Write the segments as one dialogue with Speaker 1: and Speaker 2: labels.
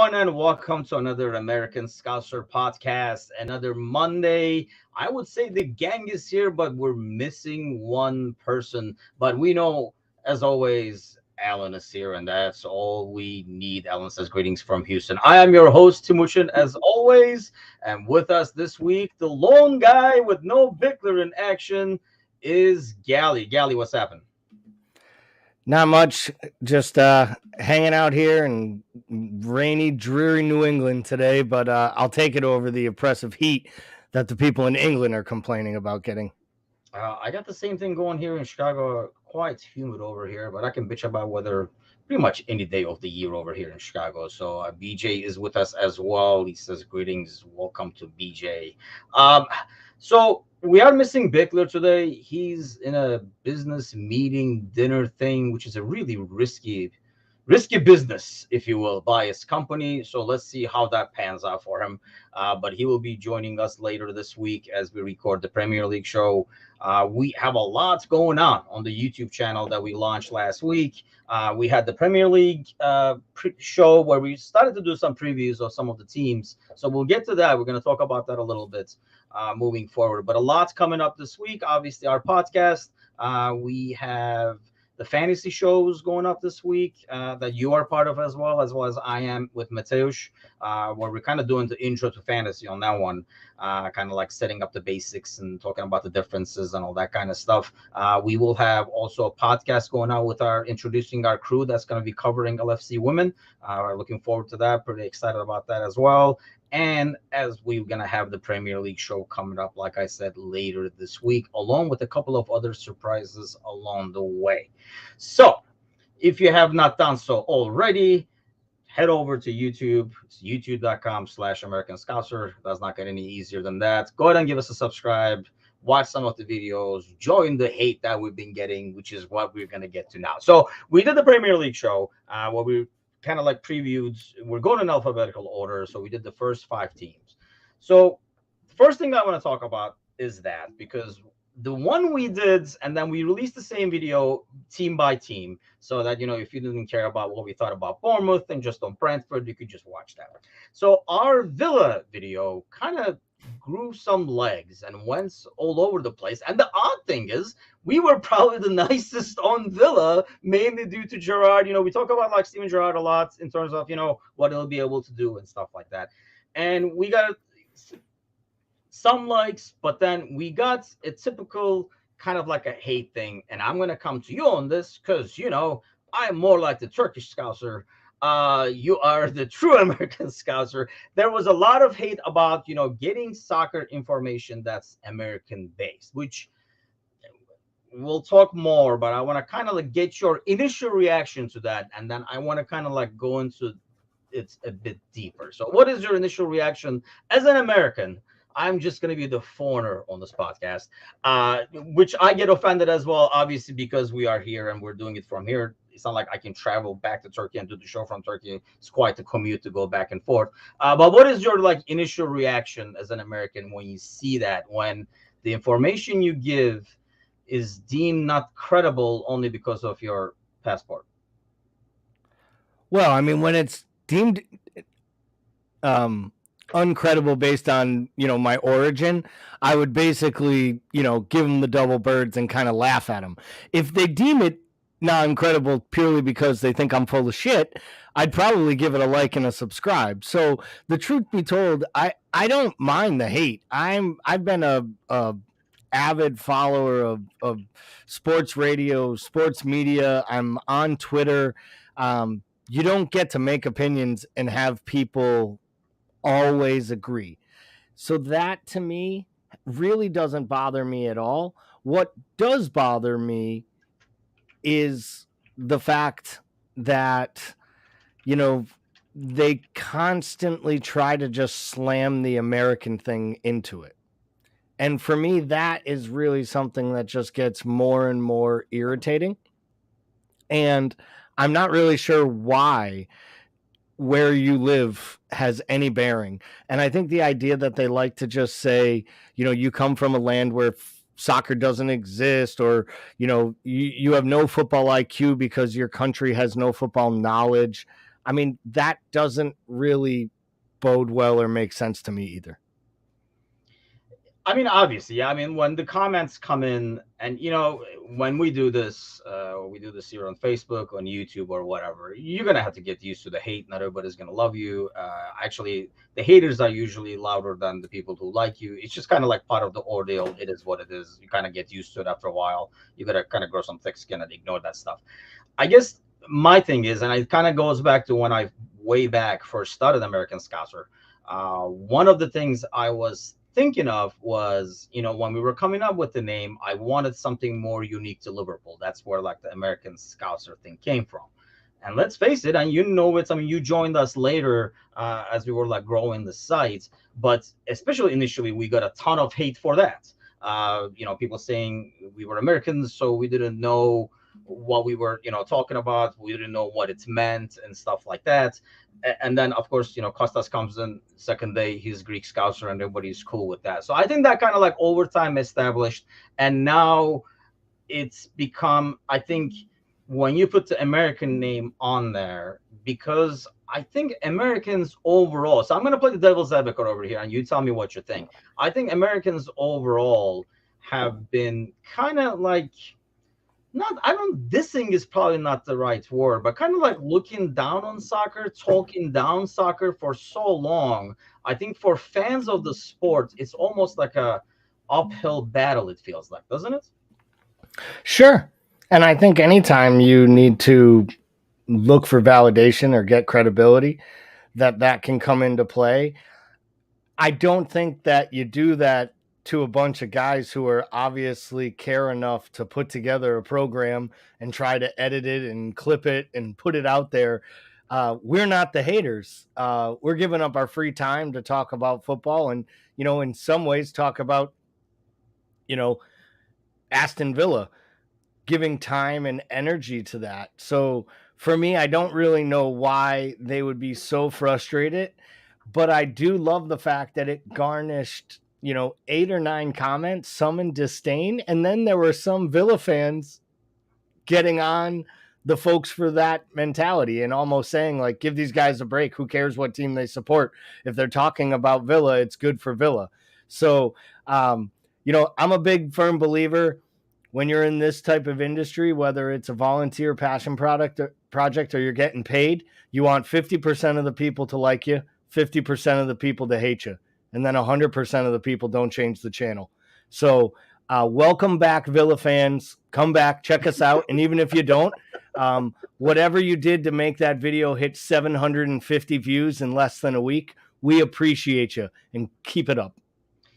Speaker 1: everyone, and welcome to another American Scouser Podcast. Another Monday. I would say the gang is here, but we're missing one person. But we know, as always, Alan is here, and that's all we need. Alan says, "Greetings from Houston." I am your host, Timushin, as always. And with us this week, the lone guy with no Bickler in action is Gally. Gally, what's happening?
Speaker 2: Not much, just hanging out here in rainy, dreary New England today, but I'll take it over the oppressive heat that the people in England are complaining about getting.
Speaker 1: I got the same thing going here in Chicago. Quite humid over here, but I can bitch about weather pretty much any day of the year over here in Chicago. So BJ is with us as well. He says, "Greetings, welcome to BJ." So we are missing Bickler today. He's in a business meeting, dinner thing, which is a really risky business, if you will, by his company. So let's see how that pans out for him. But he will be joining us later this week as we record the Premier League show. We have a lot going on the YouTube channel that we launched last week. We had the Premier League show where we started to do some previews of some of the teams. So we'll get to that. We're going to talk about that a little bit moving forward. But a lot's coming up this week. Obviously, our podcast. We have the fantasy shows going up this week that you are part of as well as I am with Mateusz, where we're kind of doing the intro to fantasy on that one, kind of like setting up the basics and talking about the differences and all that kind of stuff. We will have also a podcast going on with introducing our crew that's going to be covering LFC women. We're looking forward to that. Pretty excited about that as well. And as we're going to have the Premier League show coming up, like I said, later this week, along with a couple of other surprises along the way. So if you have not done so already, head over to YouTube. It's youtube.com/American Scouser. Does not get any easier than that. Go ahead and give us a subscribe. Watch some of the videos. Join the hate that we've been getting, which is what we're going to get to now. So we did the Premier League show where we kind of like previewed. We're going in alphabetical order. So we did the first 5 teams. So the first thing I want to talk about is that because the one we did, and then we released the same video team by team so that, if you didn't care about what we thought about Bournemouth and just on Brentford, you could just watch that. So our Villa video kind of grew some legs and went all over the place. And the odd thing is we were probably the nicest on Villa, mainly due to Gerrard. We talk about like Steven Gerrard a lot in terms of, what he'll be able to do and stuff like that. And we got some likes, but then we got a typical kind of like a hate thing. And I'm going to come to you on this because, I'm more like the Turkish Scouser. You are the true American Scouser. There was a lot of hate about, getting soccer information that's American based, which we'll talk more, but I want to kind of like get your initial reaction to that. And then I want to kind of like go into it a bit deeper. So what is your initial reaction as an American? I'm just going to be the foreigner on this podcast, which I get offended as well, obviously, because we are here and we're doing it from here. It's not like I can travel back to Turkey and do the show from Turkey. It's quite a commute to go back and forth. But what is your like initial reaction as an American when you see that, when the information you give is deemed not credible only because of your passport?
Speaker 2: Well, I mean, when it's deemed uncredible based on, my origin, I would basically, give them the double birds and kind of laugh at them. If they deem it not incredible purely because they think I'm full of shit, I'd probably give it a like and a subscribe. So the truth be told, I don't mind the hate. I've been a avid follower of sports radio, sports media. I'm on Twitter. You don't get to make opinions and have people always agree. So that to me really doesn't bother me at all. What does bother me is the fact that, they constantly try to just slam the American thing into it. And for me, that is really something that just gets more and more irritating. And I'm not really sure why where you live has any bearing. And I think the idea that they like to just say, you come from a land where soccer doesn't exist, or, you have no football IQ because your country has no football knowledge. I mean, that doesn't really bode well or make sense to me either.
Speaker 1: I mean, obviously, yeah. I mean, when the comments come in, and when we do this here on Facebook, on YouTube, or whatever, you're gonna have to get used to the hate. Not everybody's gonna love you. Actually, the haters are usually louder than the people who like you. It's just kind of like part of the ordeal. It is what it is. You kind of get used to it after a while. You gotta kind of grow some thick skin and ignore that stuff. I guess my thing is, and it kind of goes back to when I way back first started American Scouser. One of the things I was thinking of was, when we were coming up with the name, I wanted something more unique to Liverpool. That's where like the American Scouser thing came from. And let's face it, and it's, I mean, you joined us later as we were like growing the site, but especially initially, we got a ton of hate for that. People saying we were Americans, so we didn't know what we were, talking about. We didn't know what it meant and stuff like that. And then, of course, Kostas comes in second day. He's Greek Scouser, and everybody's cool with that. So I think that kind of like over time established, and now it's become, I think, when you put the American name on there, because I think Americans overall, so I'm going to play the devil's advocate over here, and you tell me what you think. I think Americans overall have been kind of like, dissing is probably not the right word, but kind of like looking down on soccer, talking down soccer for so long. I think for fans of the sport, it's almost like a uphill battle, it feels like, doesn't it?
Speaker 2: Sure. And I think anytime you need to look for validation or get credibility, that can come into play. I don't think that you do that to a bunch of guys who are obviously care enough to put together a program and try to edit it and clip it and put it out there. We're not the haters. We're giving up our free time to talk about football and, in some ways talk about, Aston Villa, giving time and energy to that. So for me, I don't really know why they would be so frustrated, but I do love the fact that it garnished, 8 or 9 comments, some in disdain. And then there were some Villa fans getting on the folks for that mentality and almost saying like, give these guys a break. Who cares what team they support? If they're talking about Villa, it's good for Villa. So, I'm a big firm believer when you're in this type of industry, whether it's a volunteer passion project or you're getting paid, you want 50% of the people to like you, 50% of the people to hate you, and then 100% of the people don't change the channel. So welcome back, Villa fans. Come back, check us out. And even if you don't, whatever you did to make that video hit 750 views in less than a week, we appreciate you and keep it up.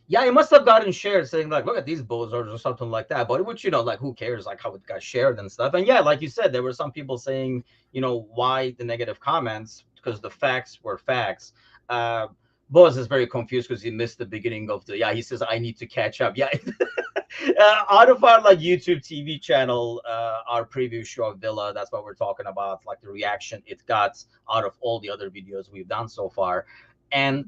Speaker 1: Yeah, it must have gotten shared saying like, look at these bozos or something like that. But which, like, who cares, like how it got shared and stuff. And yeah, like you said, there were some people saying, why the negative comments, because the facts were facts. Boz is very confused because he missed the beginning of he says, I need to catch up. Yeah. Out of our like YouTube TV channel, our preview show of Villa, that's what we're talking about, like the reaction it got out of all the other videos we've done so far. And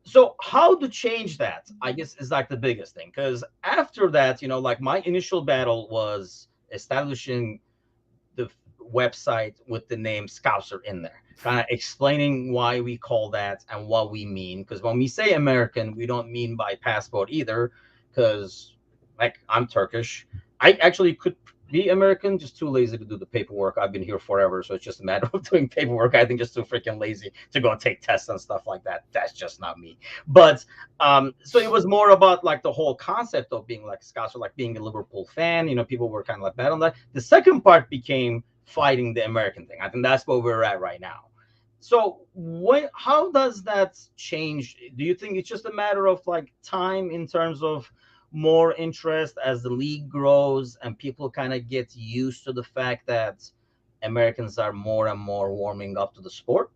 Speaker 1: so how to change that, I guess, is like the biggest thing. Because after that, like my initial battle was establishing the website with the name Scouser in there, kind of explaining why we call that and what we mean. Because when we say American, we don't mean by passport either. Because like I'm Turkish, I actually could be American, just too lazy to do the paperwork. I've been here forever, so it's just a matter of doing paperwork. I think just too freaking lazy to go take tests and stuff like that. That's just not me. But so it was more about like the whole concept of being like Scouser, like being a Liverpool fan. People were kind of like bad on that. The second part became fighting the American thing. I think that's where we're at right now. So how does that change? Do you think it's just a matter of like time in terms of more interest as the league grows and people kind of get used to the fact that Americans are more and more warming up to the sport?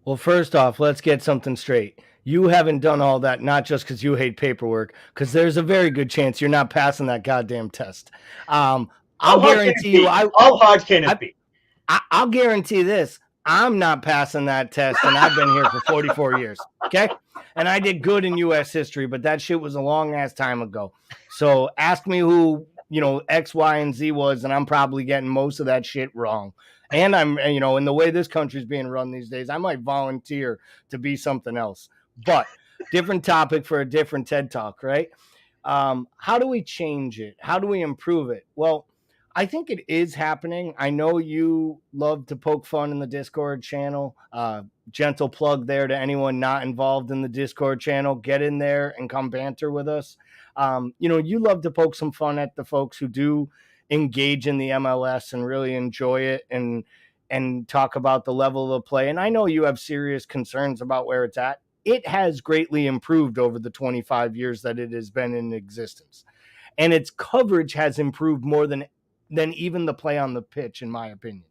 Speaker 2: Well, first off, let's get something straight. You haven't done all that, not just because you hate paperwork, because there's a very good chance you're not passing that goddamn test. I'll guarantee you.
Speaker 1: How hard can it be?
Speaker 2: I'll guarantee this. I'm not passing that test, and I've been here for 44 years. Okay? And I did good in U.S. history, but that shit was a long-ass time ago. So ask me who, X, Y, and Z was, and I'm probably getting most of that shit wrong. And I'm, in the way this country's being run these days, I might volunteer to be something else. But different topic for a different TED Talk, right? How do we change it? How do we improve it? Well, I think it is happening. I know you love to poke fun in the Discord channel. Gentle plug there to anyone not involved in the Discord channel. Get in there and come banter with us. You love to poke some fun at the folks who do engage in the MLS and really enjoy it and talk about the level of play. And I know you have serious concerns about where it's at. It has greatly improved over the 25 years that it has been in existence. And its coverage has improved more than even the play on the pitch, in my opinion.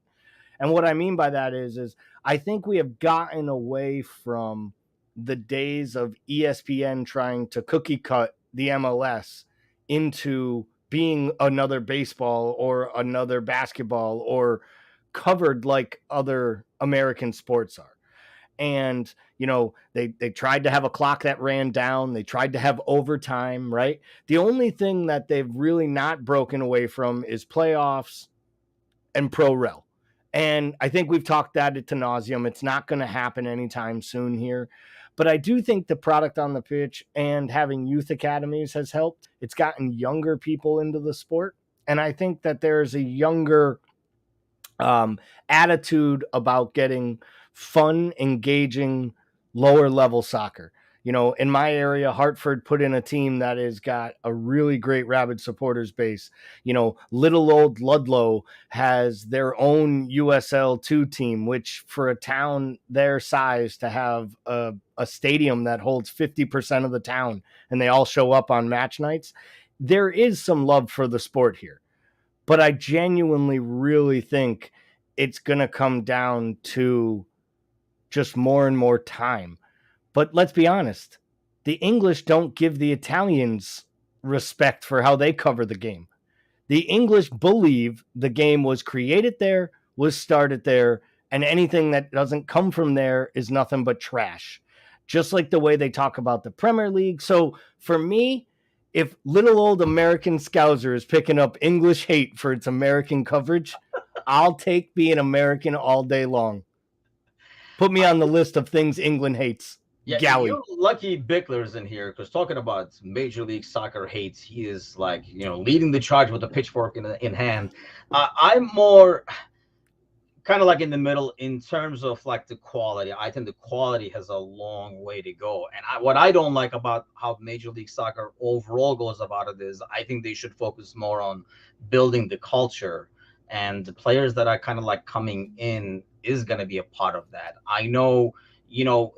Speaker 2: And what I mean by that is I think we have gotten away from the days of ESPN trying to cookie cut the MLS into being another baseball or another basketball or covered like other American sports are. And they tried to have a clock that ran down. They tried to have overtime, right? The only thing that they've really not broken away from is playoffs and pro rel. And I think we've talked that ad nauseum. It's not going to happen anytime soon here. But I do think the product on the pitch and having youth academies has helped. It's gotten younger people into the sport. And I think that there's a younger attitude about getting fun, engaging, lower level soccer. In my area, Hartford put in a team that has got a really great rabid supporters base. Little old Ludlow has their own USL2 team, which for a town their size to have a stadium that holds 50% of the town and they all show up on match nights, there is some love for the sport here. But I genuinely really think it's going to come down to just more and more time. But let's be honest, the English don't give the Italians respect for how they cover the game. The English believe the game was created there, was started there, and anything that doesn't come from there is nothing but trash. Just like the way they talk about the Premier League. So for me, if little old American Scouser is picking up English hate for its American coverage, I'll take being American all day long. Put me on the list of things England hates.
Speaker 1: Yeah,
Speaker 2: Gowie.
Speaker 1: you're lucky Bickler's in here because talking about Major League Soccer hates, he is like, leading the charge with a pitchfork in hand. I'm more kind of like in the middle in terms of like the quality. I think the quality has a long way to go. And what I don't like about how Major League Soccer overall goes about it is I think they should focus more on building the culture, and the players that are kind of like coming in is going to be a part of that. I know,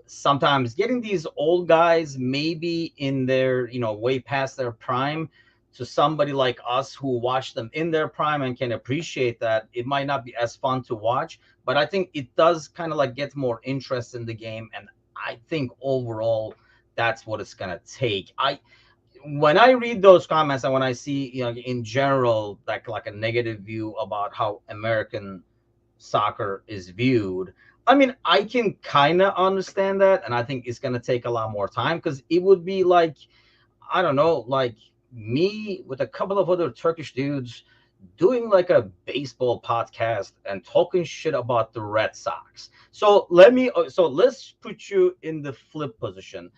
Speaker 1: sometimes getting these old guys maybe in their, way past their prime to somebody like us who watch them in their prime and can appreciate that, it might not be as fun to watch, but I think it does kind of like get more interest in the game. And I think overall that's what it's going to take. When I read those comments and when I see, in general, like a negative view about how American soccer is viewed, I mean, I can kind of understand that. And I think it's going to take a lot more time because it would be like, I don't know, like me with a couple of other Turkish dudes doing like a baseball podcast and talking shit about the Red Sox. So let's put you in the flip position.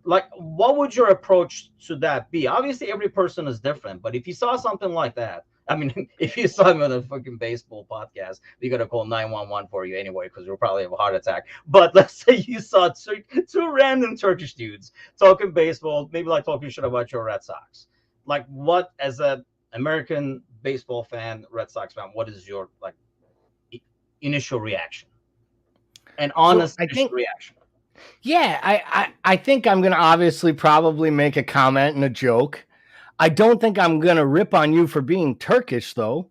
Speaker 1: Like, what would your approach to that be? Obviously, every person is different, but if you saw something like that, I mean, if you saw me on a fucking baseball podcast, we got to call 911 for you anyway, because we'll probably have a heart attack. But let's say you saw two random Turkish dudes talking baseball, maybe like talking shit about your Red Sox. Like, what, as a American baseball fan, Red Sox fan, what is your like initial reaction? An honest reaction.
Speaker 2: Yeah, I think I'm going to obviously probably make a comment and a joke. I don't think I'm going to rip on you for being Turkish, though.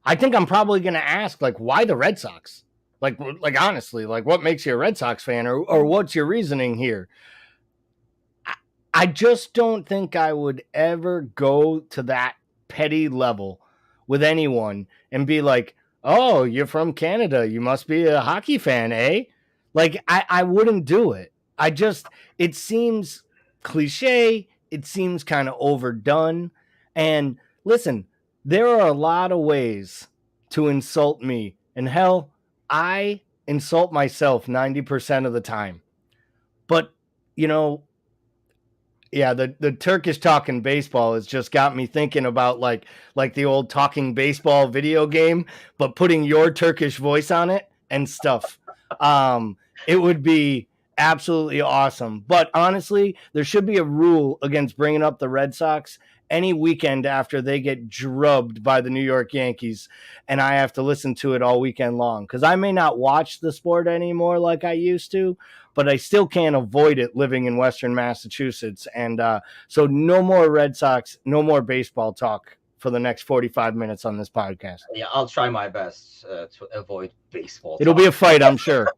Speaker 2: I think I'm probably going to ask, like, why the Red Sox? Like honestly, like, what makes you a Red Sox fan, or what's your reasoning here? I just don't think I would ever go to that petty level with anyone and be like, oh, you're from Canada, you must be a hockey fan, eh? Like, I wouldn't do it. It seems cliche. It seems kind of overdone. And listen, there are a lot of ways to insult me And hell, I insult myself 90% of the time. But, you know, yeah, the Turkish talking baseball has just got me thinking about like the old talking baseball video game, but putting your Turkish voice on it and stuff. It would be absolutely awesome. But honestly, there should be a rule against bringing up the Red Sox any weekend after they get drubbed by the New York Yankees, and I have to listen to it all weekend long because I may not watch the sport anymore like I used to, but I still can't avoid it living in Western Massachusetts. And so no more Red Sox, no more baseball talk for the next 45 minutes on this podcast.
Speaker 1: Yeah, I'll try my best to avoid baseball.
Speaker 2: It'll be a fight, I'm sure.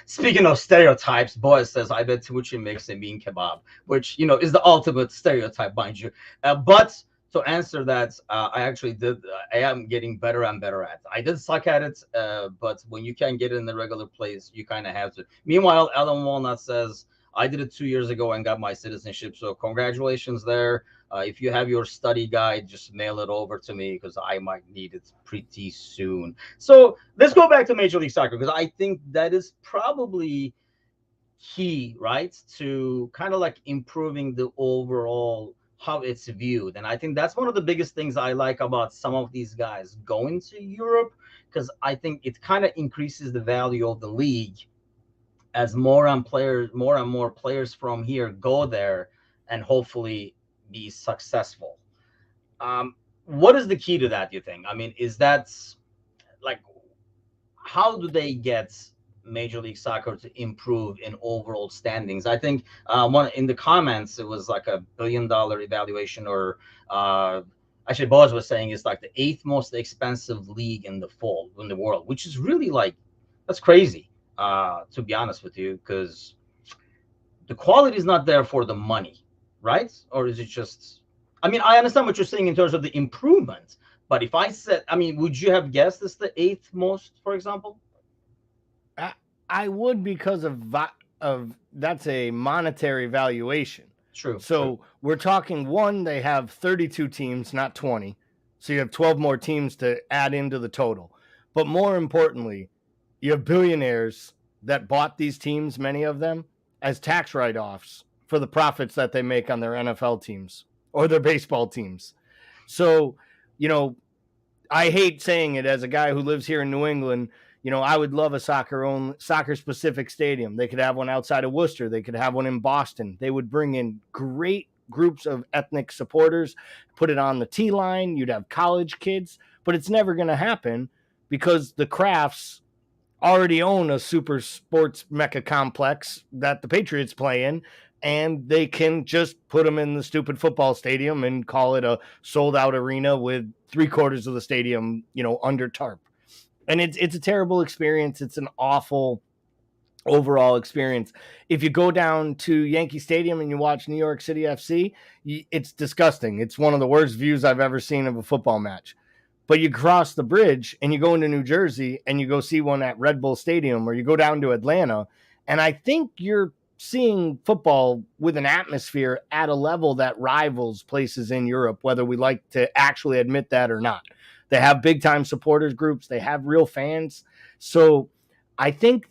Speaker 1: Speaking of stereotypes, Boaz says, I bet Timuchin makes a mean kebab, which, is the ultimate stereotype, mind you. But to answer that, I actually did. I am getting better and better at it. I did suck at it, but when you can't get it in the regular place, you kind of have to. Meanwhile, Alan Walnut says, I did it 2 years ago and got my citizenship. So congratulations there. If you have your study guide, just mail it over to me because I might need it pretty soon. So let's go back to Major League Soccer because I think that is probably key, right, to kind of like improving the overall how it's viewed. And I think that's one of the biggest things I like about some of these guys going to Europe, because I think it kind of increases the value of the league as more and more players from here go there and hopefully be successful. What is the key to that, you think? I mean, is that like, how do they get Major League Soccer to improve in overall standings? I think one in the comments, it was like $1 billion evaluation, or actually Boaz was saying it's like the 8th most expensive league in the world, which is really like, that's crazy, to be honest with you, because the quality is not there for the money, right? Or is it just, I mean, I understand what you're saying in terms of the improvement, but if I said, I mean, would you have guessed it's the 8th most, for example?
Speaker 2: I would, because of that's a monetary valuation.
Speaker 1: True.
Speaker 2: So we're talking, one, they have 32 teams, not 20. So you have 12 more teams to add into the total. But more importantly, you have billionaires that bought these teams, many of them, as tax write-offs for the profits that they make on their NFL teams or their baseball teams. So, I hate saying it as a guy who lives here in New England. I would love a soccer-specific stadium. They could have one outside of Worcester. They could have one in Boston. They would bring in great groups of ethnic supporters, put it on the T line. You'd have college kids, but it's never going to happen because the Crafts already own a super sports mecca complex that the Patriots play in, and they can just put them in the stupid football stadium and call it a sold-out arena with 3/4 of the stadium, under tarp. And it's a terrible experience. It's an awful overall experience. If you go down to Yankee Stadium and you watch New York City FC, it's disgusting. It's one of the worst views I've ever seen of a football match. But you cross the bridge and you go into New Jersey and you go see one at Red Bull Stadium, or you go down to Atlanta, and I think you're seeing football with an atmosphere at a level that rivals places in Europe, whether we like to actually admit that or not. They have big time supporters groups. They have real fans. So I think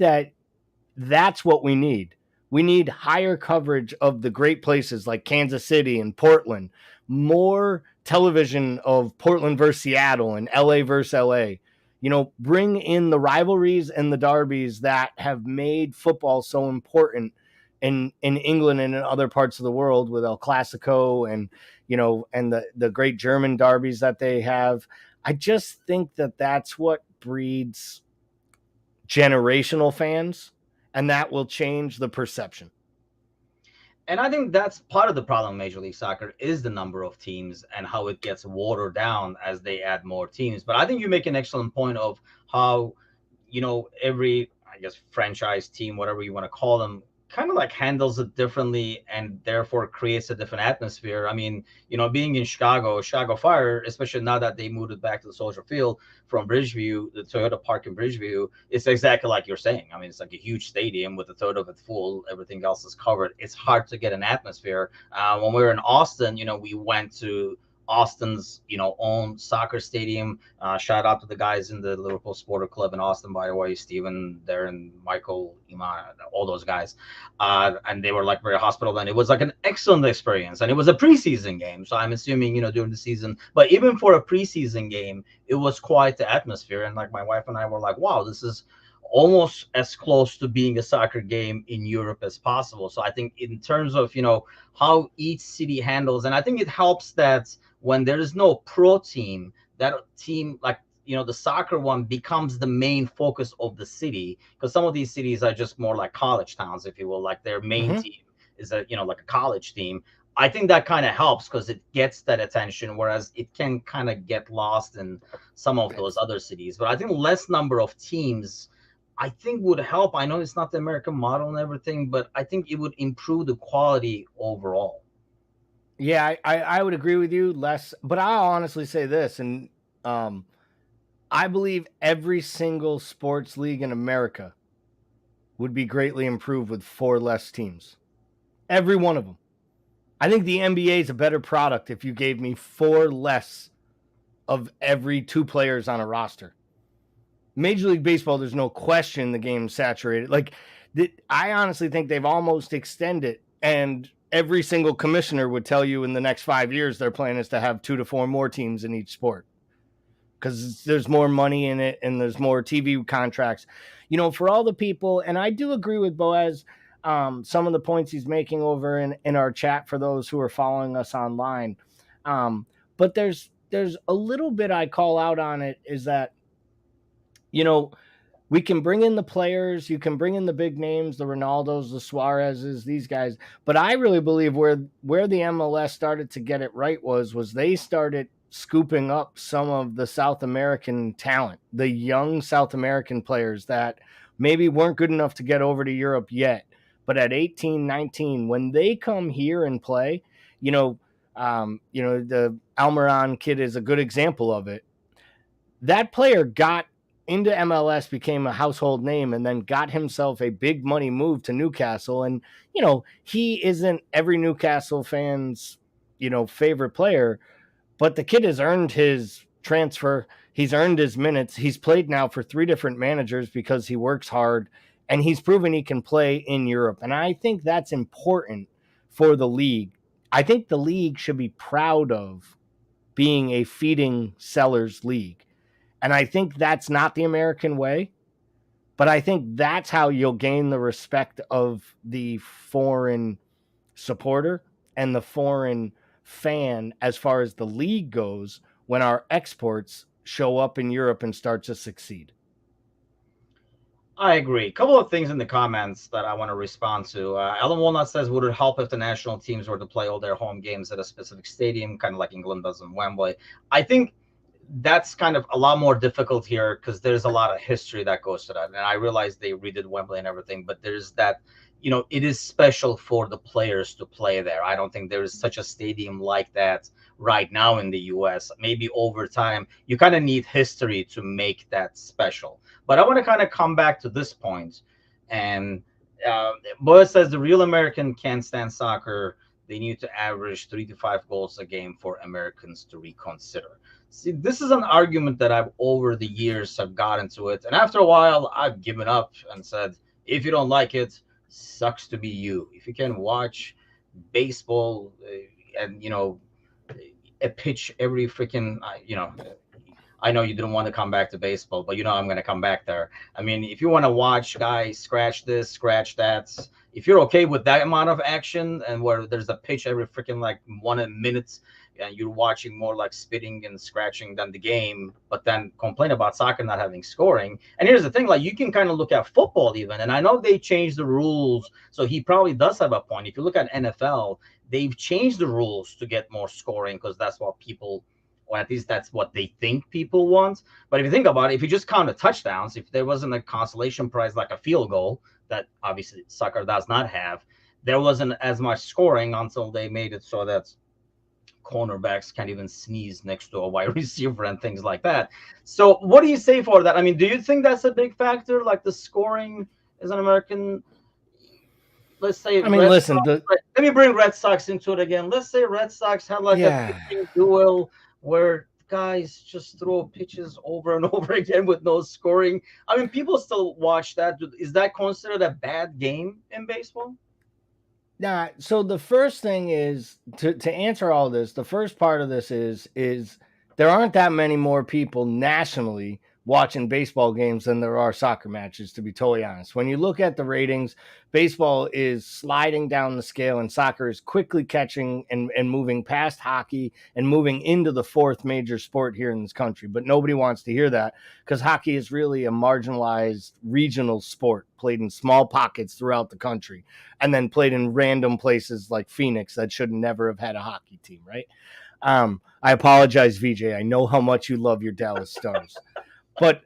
Speaker 2: that's what we need. We need higher coverage of the great places like Kansas City and Portland, more television of Portland versus Seattle and LA versus LA. Bring in the rivalries and the derbies that have made football so important in England and in other parts of the world, with El Clasico and the great German derbies that they have. I just think that that's what breeds generational fans, and that will change the perception.
Speaker 1: And I think that's part of the problem in Major League Soccer is the number of teams and how it gets watered down as they add more teams. But I think you make an excellent point of how, every, I guess, franchise team, whatever you want to call them, kind of like handles it differently and therefore creates a different atmosphere. I mean, being in Chicago Fire, especially now that they moved it back to the Soldier Field from Bridgeview, the Toyota Park in Bridgeview, it's exactly like you're saying. I mean, it's like a huge stadium with a third of it full. Everything else is covered. It's hard to get an atmosphere. When we were in Austin, we went to Austin's, own soccer stadium. Shout out to the guys in the Liverpool Sporter Club in Austin, by the way, Steven, Darren, Michael, Iman, all those guys. And they were like very hospitable, and it was like an excellent experience. And it was a preseason game, so I'm assuming, during the season. But even for a preseason game, it was quite the atmosphere. And like my wife and I were like, wow, this is almost as close to being a soccer game in Europe as possible. So I think in terms of, how each city handles, and I think it helps that when there is no pro team, that team, like, the soccer one becomes the main focus of the city, because some of these cities are just more like college towns, if you will, like their main team is like a college team. I think that kind of helps because it gets that attention, whereas it can kind of get lost in some of those other cities. But I think less number of teams, I think, would help. I know it's not the American model and everything, but I think it would improve the quality overall.
Speaker 2: Yeah, I would agree with you less, but I'll honestly say this, and I believe every single sports league in America would be greatly improved with 4 less teams. Every one of them. I think the NBA is a better product if you gave me 4 less of every 2 players on a roster. Major League Baseball, there's no question the game's saturated. Like, I honestly think they've almost extended, and every single commissioner would tell you in the next 5 years their plan is to have 2 to 4 more teams in each sport because there's more money in it and there's more TV contracts. For all the people, and I do agree with Boaz, some of the points he's making over in our chat for those who are following us online. But there's a little bit I call out on it is that, we can bring in the players, you can bring in the big names, the Ronaldos, the Suarezes, these guys. But I really believe where the MLS started to get it right was they started scooping up some of the South American talent, the young South American players that maybe weren't good enough to get over to Europe yet. But at 18, 19, when they come here and play, the Almiron kid is a good example of it. That player got into MLS, became a household name, and then got himself a big money move to Newcastle. And, he isn't every Newcastle fan's, favorite player, but the kid has earned his transfer. He's earned his minutes. He's played now for 3 different managers because he works hard, and he's proven he can play in Europe. And I think that's important for the league. I think the league should be proud of being a feeding sellers league. And I think that's not the American way, but I think that's how you'll gain the respect of the foreign supporter and the foreign fan as far as the league goes when our exports show up in Europe and start to succeed.
Speaker 1: I agree. A couple of things in the comments that I want to respond to. Alan Walnut says, would it help if the national teams were to play all their home games at a specific stadium, kind of like England does in Wembley? I think that's kind of a lot more difficult here because there's a lot of history that goes to that. And I realize they redid Wembley and everything, but there's that, it is special for the players to play there. I don't think there is such a stadium like that right now in the US. Maybe over time, you kind of need history to make that special. But I want to kind of come back to this point. And Boaz says the real American can't stand soccer. They need to average 3 to 5 goals a game for Americans to reconsider. See, this is an argument that I've over the years have gotten to it. And after a while, I've given up and said, if you don't like it, sucks to be you. If you can watch baseball and, a pitch every freaking, I know you didn't want to come back to baseball, but I'm going to come back there. I mean, if you want to watch guys scratch this, scratch that, if you're okay with that amount of action and where there's a pitch every freaking like 1 minute, and you're watching more like spitting and scratching than the game, but then complain about soccer not having scoring. And here's the thing, like you can kind of look at football even, and I know they changed the rules, so he probably does have a point. If you look at NFL, they've changed the rules to get more scoring because that's what people, or at least that's what they think people want. But if you think about it, if you just count the touchdowns, if there wasn't a consolation prize like a field goal that obviously soccer does not have, there wasn't as much scoring until they made it so that cornerbacks can't even sneeze next to a wide receiver and things like that. So what do you say for that? I mean, do you think that's a big factor, like the scoring is an American, let's say,
Speaker 2: I mean, listen,
Speaker 1: let me bring Red Sox into it again. Let's say Red Sox had like a
Speaker 2: Yeah.
Speaker 1: pitching duel where guys just throw pitches over and over again with no scoring. I mean, people still watch that. Is that considered a bad game in baseball?
Speaker 2: Nah, so the first thing is to answer all this, the first part of this is there aren't that many more people nationally watching baseball games than there are soccer matches, to be totally honest. When you look at the ratings, baseball is sliding down the scale and soccer is quickly catching and moving past hockey and moving into the fourth major sport here in this country. But nobody wants to hear that because hockey is really a marginalized regional sport played in small pockets throughout the country and then played in random places like Phoenix that should never have had a hockey team, right? I apologize, VJ. I know how much you love your Dallas Stars, but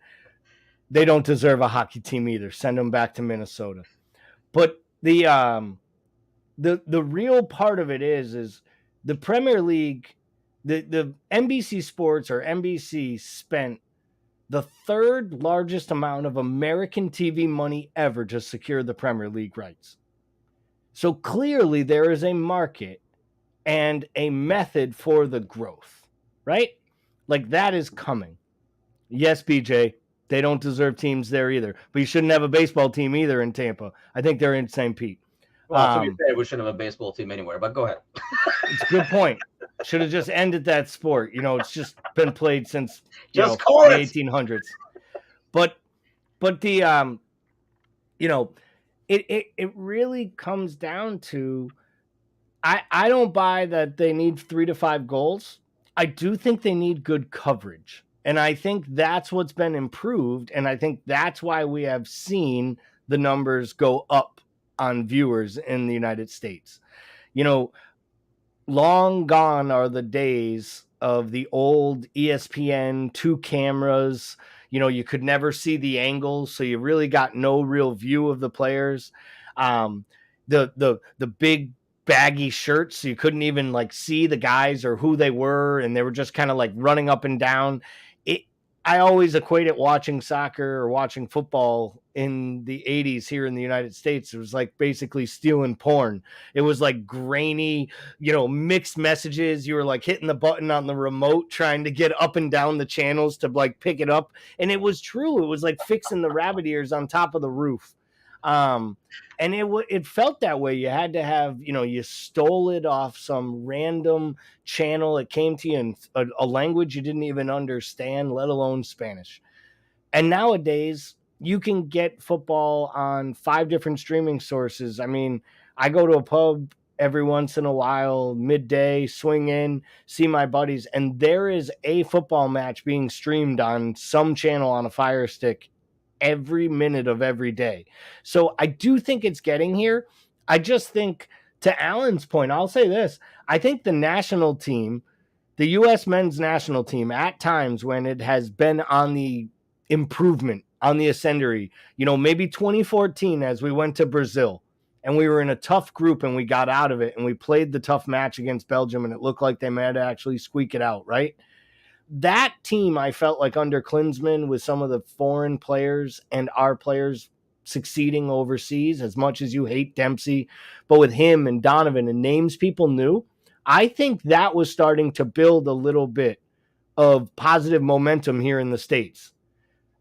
Speaker 2: they don't deserve a hockey team either. Send them back to Minnesota. But the real part of it is the Premier League, the NBC Sports or NBC spent the third largest amount of American TV money ever to secure the Premier League rights. So clearly there is a market and a method for the growth, right? Like that is coming. Yes, BJ, they don't deserve teams there either. But you shouldn't have a baseball team either in Tampa. I think they're in St. Pete.
Speaker 1: Well, to be fair, we shouldn't have a baseball team anywhere, but go ahead.
Speaker 2: It's a good point. Should have just ended that sport. You know, it's just been played since the 1800s. But the you know, it really comes down to I don't buy that they need 3 to 5 goals. I do think they need good coverage. And I think that's what's been improved. And I think that's why we have seen the numbers go up on viewers in the United States. You know, long gone are the days of the old ESPN 2 cameras. You know, you could never see the angles, so you really got no real view of the players. The big baggy shirts, so you couldn't even like see the guys or who they were, and they were just kind of like running up and down. I always equate it watching soccer or watching football in the 80s here in the United States. It was like basically stealing porn. It was like grainy, you know, mixed messages. You were like hitting the button on the remote trying to get up and down the channels to like pick it up. And it was true. It was like fixing the rabbit ears on top of the roof. And it felt that way. You had to have, you know, you stole it off some random channel. It came to you in a language you didn't even understand, let alone Spanish. And nowadays, you can get football on 5 different streaming sources. I mean, I go to a pub every once in a while, midday, swing in, see my buddies, and there is a football match being streamed on some channel on a Fire Stick every minute of every day. So I do think it's getting here. I just think, to Alan's point, I'll say this. I think the national team, the U.S. men's national team, at times when it has been on the improvement, on the ascendancy, you know, maybe 2014 as we went to Brazil and we were in a tough group and we got out of it and we played the tough match against Belgium and it looked like they might actually squeak it out, right? That team, I felt like under Klinsmann, with some of the foreign players and our players succeeding overseas, as much as you hate Dempsey, but with him and Donovan and names people knew, I think that was starting to build a little bit of positive momentum here in the States.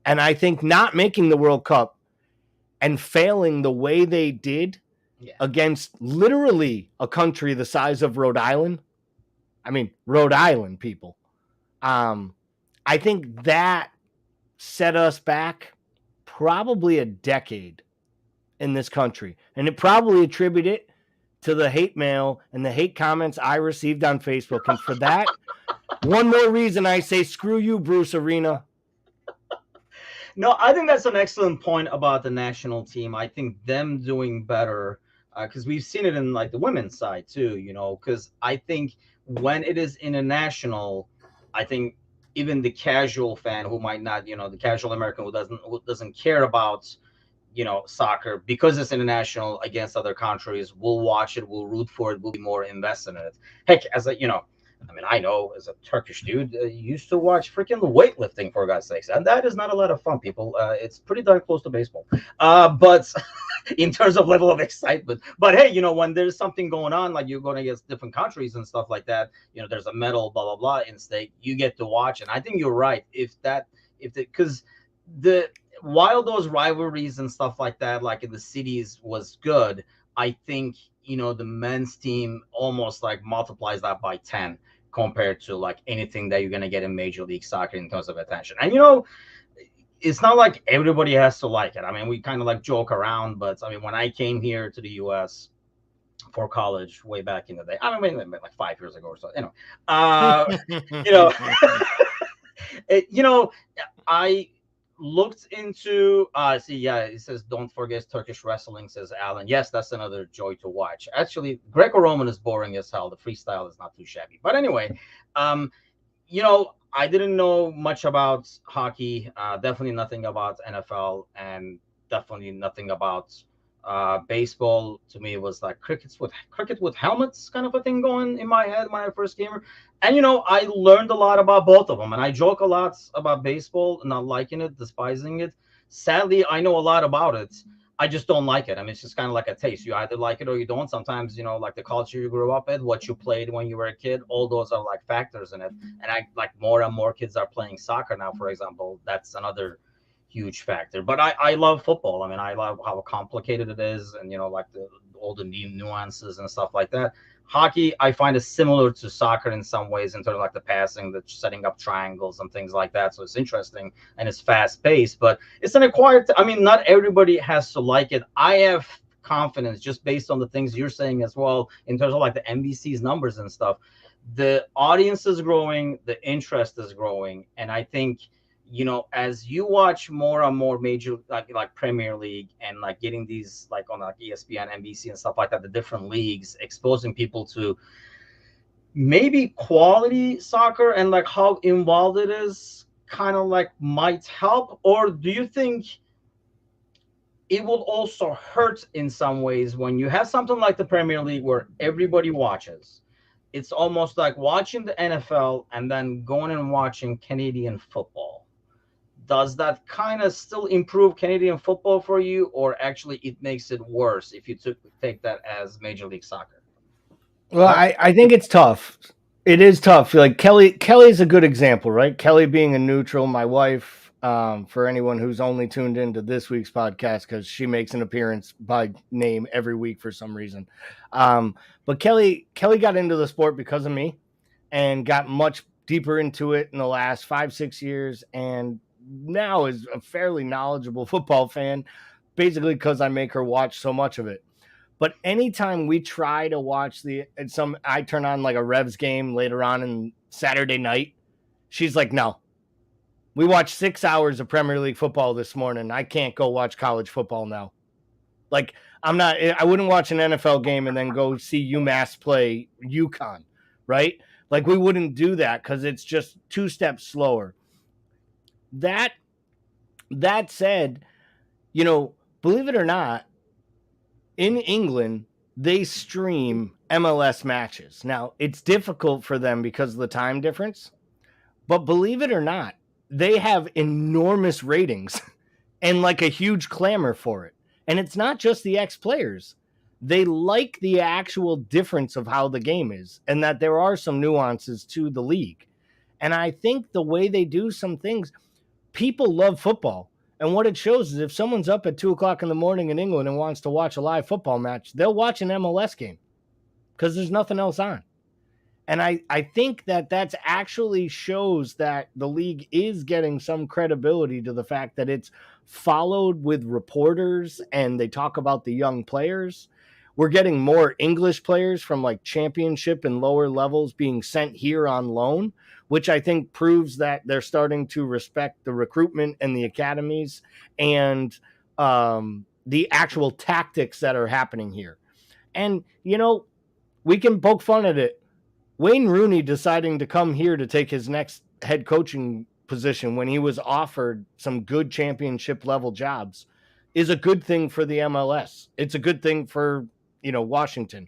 Speaker 2: And I think not making the World Cup and failing the way they did against literally a country the size of Rhode Island. I mean, Rhode Island people. I think that set us back probably a decade in this country. And it probably attributed to the hate mail and the hate comments I received on Facebook. And for that, one more reason I say, screw you, Bruce Arena.
Speaker 1: No, I think that's an excellent point about the national team. I think them doing better, because we've seen it in like the women's side too, you know, because I think when it is international, I think even the casual fan who might not, you know, the casual American who doesn't care about, you know, soccer, because it's international against other countries, will watch it, will root for it, will be more invested in it. Heck, as a, you know, I mean, I know as a Turkish dude, used to watch freaking weightlifting for God's sakes, and that is not a lot of fun, people. It's pretty darn close to baseball, but in terms of level of excitement. But hey, when there's something going on, like you're going against different countries and stuff like that, there's a medal, blah blah blah in stake. You get to watch, and I think you're right. Because the while those rivalries and stuff like that, like in the cities, was good, I think the men's team almost like multiplies that by 10 compared to like anything that you're going to get in Major League Soccer in terms of attention. And it's not like everybody has to like it. I mean, we kind of like joke around, but I mean, when I came here to the US for college way back in the day, I mean, like 5 years ago or so, you know, I looked into see, yeah, it says don't forget Turkish wrestling, says Alan. Yes, that's another joy to watch. Actually, Greco-Roman is boring as hell. The freestyle is not too shabby. But anyway, I didn't know much about hockey, definitely nothing about NFL, and definitely nothing about baseball. To me, it was like cricket with helmets kind of a thing going in my head when I first came here. And I learned a lot about both of them. And I joke a lot about baseball, not liking it, despising it. Sadly, I know a lot about it. I just don't like it. I mean, it's just kind of like a taste. You either like it or you don't. Sometimes, like the culture you grew up in, what you played when you were a kid, all those are like factors in it. And I like more and more kids are playing soccer now, for example. That's another huge factor. But I love football. I mean, I love how complicated it is, and like all the nuances and stuff like that. Hockey, I find is similar to soccer in some ways in terms of like the passing, the setting up triangles and things like that. So it's interesting and it's fast paced, but it's an acquired. I mean, not everybody has to like it. I have confidence just based on the things you're saying as well in terms of like the NBC's numbers and stuff. The audience is growing, the interest is growing, and I think as you watch more and more major like Premier League and like getting these like on like ESPN, NBC and stuff like that, the different leagues exposing people to maybe quality soccer and like how involved it is, kind of like might help. Or do you think it will also hurt in some ways when you have something like the Premier League where everybody watches? It's almost like watching the NFL and then going and watching Canadian football. Does that kind of still improve Canadian football for you, or actually it makes it worse if you take that as Major League Soccer?
Speaker 2: Well, I think it's tough. It is tough. Like Kelly's a good example, right? Kelly being a neutral, my wife, for anyone who's only tuned into this week's podcast, because she makes an appearance by name every week for some reason. But Kelly got into the sport because of me and got much deeper into it in the last 5-6 years, and now is a fairly knowledgeable football fan, basically because I make her watch so much of it. But anytime we try to watch I turn on like a Revs game later on in Saturday night, she's like, no, we watched 6 hours of Premier League football this morning. I can't go watch college football now. Like, I wouldn't watch an NFL game and then go see UMass play UConn, right? Like, we wouldn't do that because it's just 2 steps slower. That said, believe it or not, in England, they stream MLS matches. Now, it's difficult for them because of the time difference, but believe it or not, they have enormous ratings and like a huge clamor for it. And it's not just the ex-players. They like the actual difference of how the game is and that there are some nuances to the league. And I think the way they do some things, people love football. And what it shows is if someone's up at 2:00 in the morning in England and wants to watch a live football match, they'll watch an MLS game because there's nothing else on. And I think that's actually shows that the league is getting some credibility to the fact that it's followed with reporters and they talk about the young players. We're getting more English players from like championship and lower levels being sent here on loan, which I think proves that they're starting to respect the recruitment and the academies and the actual tactics that are happening here. And, we can poke fun at it. Wayne Rooney deciding to come here to take his next head coaching position when he was offered some good championship level jobs is a good thing for the MLS. It's a good thing for, Washington.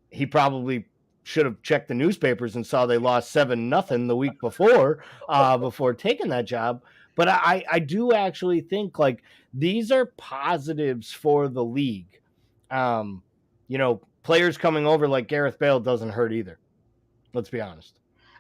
Speaker 2: He probably should have checked the newspapers and saw they lost 7-0 the week before taking that job. But I do actually think like these are positives for the league. Players coming over like Gareth Bale doesn't hurt either. Let's be honest.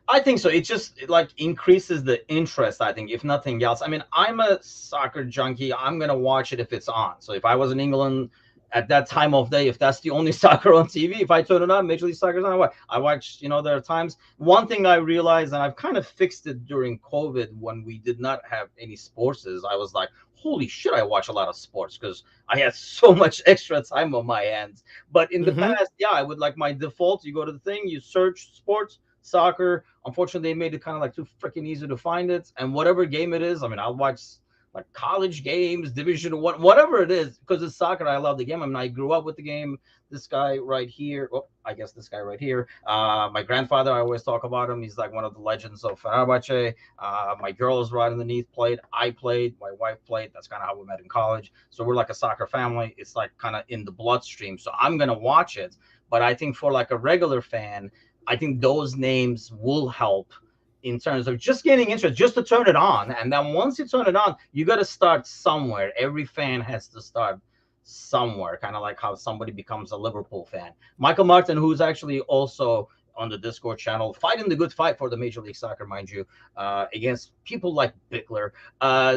Speaker 1: I think so. It just like increases the interest, I think, if nothing else. I mean, I'm a soccer junkie. I'm going to watch it if it's on. So if I was in England at that time of day, if that's the only soccer on TV, if I turn it on, Major League Soccer's on. I watch, there are times. One thing I realized, and I've kind of fixed it during COVID when we did not have any sports, is I was like, holy shit, I watch a lot of sports because I had so much extra time on my hands. But in the past, yeah, I would like my default. You go to the thing, you search sports, soccer. Unfortunately, they made it kind of like too freaking easy to find it. And whatever game it is, I mean, I'll watch like college games, Division One, whatever it is, because it's soccer. I love the game. I mean, I grew up with the game. This guy right here, I guess this guy right here. My grandfather, I always talk about him. He's like one of the legends of Fenerbahce. My girl is right underneath, played. I played. My wife played. That's kind of how we met in college. So we're like a soccer family. It's like kind of in the bloodstream. So I'm going to watch it. But I think for like a regular fan, I think those names will help in terms of just getting interest, just to turn it on. And then once you turn it on, you got to start somewhere. Every fan has to start somewhere, kind of like how somebody becomes a Liverpool fan. Michael Martin, who's actually also on the Discord channel, fighting the good fight for the Major League Soccer, mind you, against people like Bickler,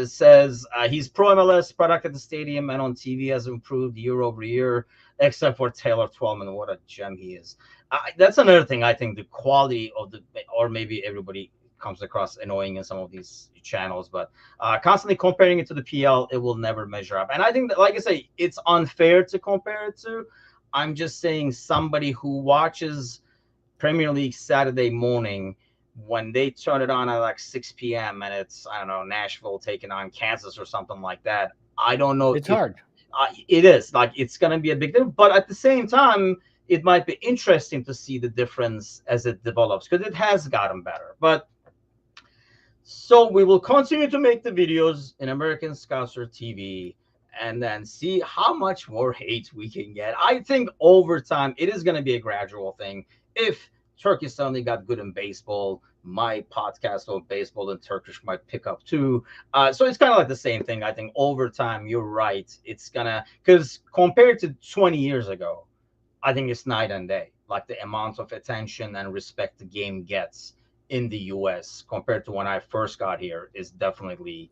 Speaker 1: says he's pro MLS, product at the stadium and on TV has improved year over year, except for Taylor Twellman. What a gem he is. That's another thing. I think the quality of or maybe everybody comes across annoying in some of these channels, but constantly comparing it to the PL, it will never measure up. And I think that, like I say, it's unfair to compare it to. I'm just saying somebody who watches Premier League Saturday morning, when they turn it on at like 6 p.m. and it's, I don't know, Nashville taking on Kansas or something like that. I don't know.
Speaker 2: It's hard.
Speaker 1: It is like, it's going to be a big thing, but at the same time, it might be interesting to see the difference as it develops, because it has gotten better. But so we will continue to make the videos in American Scouser TV and then see how much more hate we can get. I think over time, it is going to be a gradual thing. If Turkey suddenly got good in baseball, my podcast on baseball and Turkish might pick up too. So it's kind of like the same thing. I think over time, you're right. It's going to, because compared to 20 years ago, I think it's night and day. Like the amount of attention and respect the game gets in the US compared to when I first got here is definitely